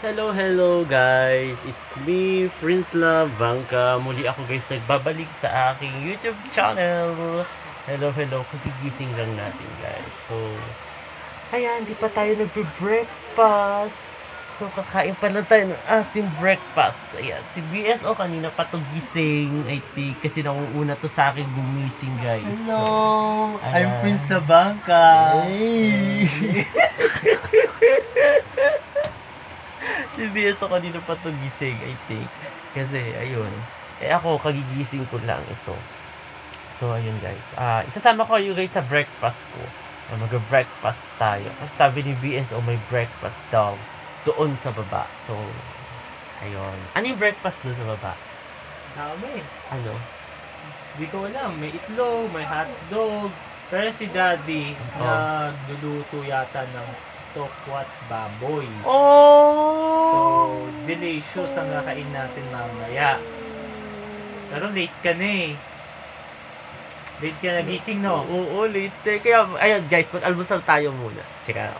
Hello guys! It's me, Prince Love Bangka. Muli ako guys nagbabalik sa aking YouTube channel. Hello, kagigising lang natin guys. So, ayan, di pa tayo nagbe-breakfast. So, kakain pa lang tayo ng ating breakfast. Ayan, si BSO kanina pa to gising, I think, kasi nangunguna to sa akin gumising guys. Hello! So, I'm Prince na Bangka. Hey! Si BSO kanina pa to gising, I think. Kasi, ayun. Ako, kagigising ko lang ito. So, ayun guys. Isasama ko kayo guys sa breakfast ko. Mag-breakfast tayo. Kasi sabi ni BSO may breakfast daw doon sa baba. So, ayun. Ano yung breakfast doon sa baba? Dami. Ano? Hindi ko alam. May itlog, may hotdog. Pero si Daddy, nagluluto yata ng tokwat baboy. So, Oh! delicious ang kakain natin mamaya. Pero late ka na eh. Late ka nagising, no? Oo, late. Kaya, ayun guys, mag-almusal tayo muna. Tsaka,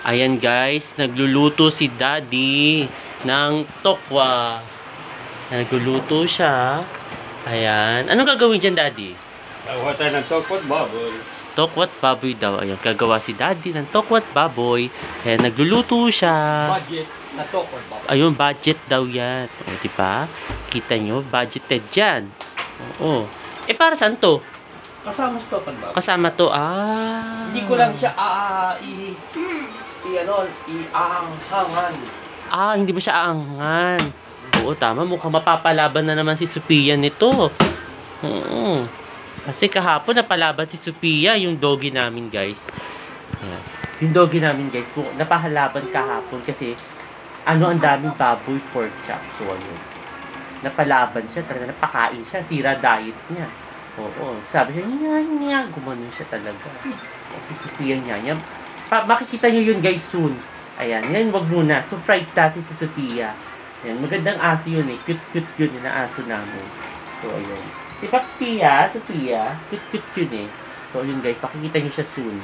ayan guys, nagluluto si Daddy ng tokwa. Nagluluto siya. Ayan. Anong gagawin dyan, Daddy? Gawa tayo ng tokwat baboy. Tokwat baboy daw. Ayan, gagawa si Daddy ng tokwat baboy. Ayan, nagluluto siya. Budget na tokwat baboy. Ayun, budget daw yan. O, diba? Kita nyo, budgeted dyan. Oo. Para saan to? Kasama sa tokwat baboy. Kasama to. Hindi ko lang siya ianghangan. Hindi mo siya aangan. Oo, tama. Mukhang mapapalaban na naman si Sophia nito. Oo. Kasi kahapon napalaban si Sophia, yung doggy namin, guys. Ayan. Yung doggy namin, guys, napahalaban kahapon kasi ang daming baboy pork chop. So, ayun. Napalaban siya. Talaga napakain siya. Sira diet niya. Oo. Sabi siya, niya. Gumanon siya talaga. Si Sophia niya. Makikita nyo yun guys soon. Ayan, yan wag muna. Surprise natin si Sophia. Ayan, magandang aso yun eh. Cute yun na aso namin. So, ayun. Diba Sophia? Cute yun eh. So, ayun guys, makikita nyo siya soon.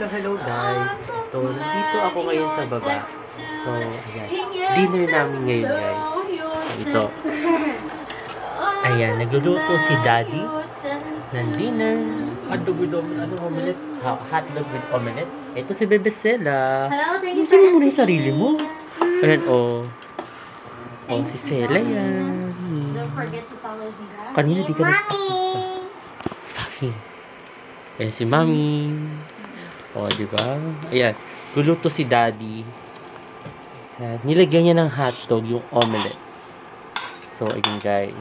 Hello guys. So, nandito ako ngayon sa baba. So, ayan. Dinner namin ngayon guys. Ito. Ayan, nagluluto si Daddy ng dinner. Hotdog with omelette. Hotdog with omelette. Ito si Bebe Sela. Hello, thank you for Sino mo na yung sarili mo? Ayan, si Sela yan. Don't forget to follow Vira. Kanina di ka nagpakita. Sabi, Ayan si Mami. O, di ba? Ayan. Luluto si Daddy. Ayan. Nilagyan niya ng hotdog yung omelette. So, ayun guys.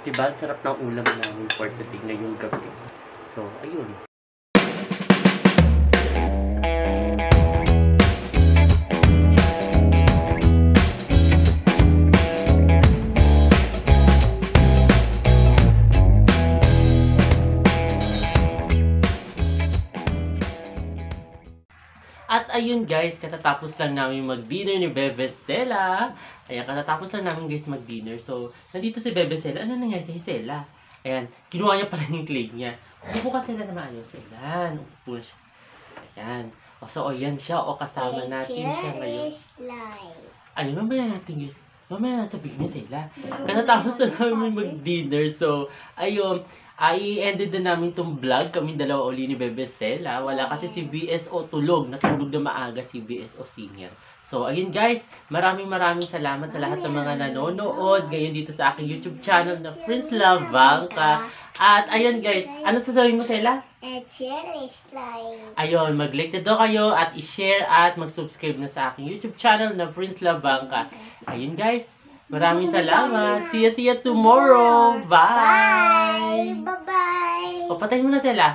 Diba? Ang sarap ng ulam namin for today ngayong gabi. So, ayun. At ayun guys, katatapos lang namin mag-dinner ni Bebe Stella. Ayan, katatapos lang namin guys mag-dinner. So, nandito si Bebe Stella. Ano nangyari sa Stella? Ayan, kinuha niya pala yung clay niya. Upo ka sila na maayos. Ayan, upo na siya. Ayan. O, so, ayan siya. O, kasama natin siya ngayon. Ayun, mamaya natin guys. Mamaya na sabihin niya sila. Katatapos na namin mag-dinner. So, ayun. I-ended na namin tong vlog. Kami dalawa uli ni Bebe Stella. Wala kasi si BSO tulog. Natulog na maaga si BSO senior. So, ayun guys. Maraming salamat sa lahat ng mga nanonood. Ngayon dito sa aking YouTube channel na Prince Lavangka. At ayun guys. Ano sasabihin mo, Stella? Ayun, mag-like na daw kayo at i-share at mag-subscribe na sa aking YouTube channel na Prince Lavangka. Ayun guys. Maraming salamat. See ya tomorrow. Bye. Bye. Bye-bye. O, patayin mo na sila.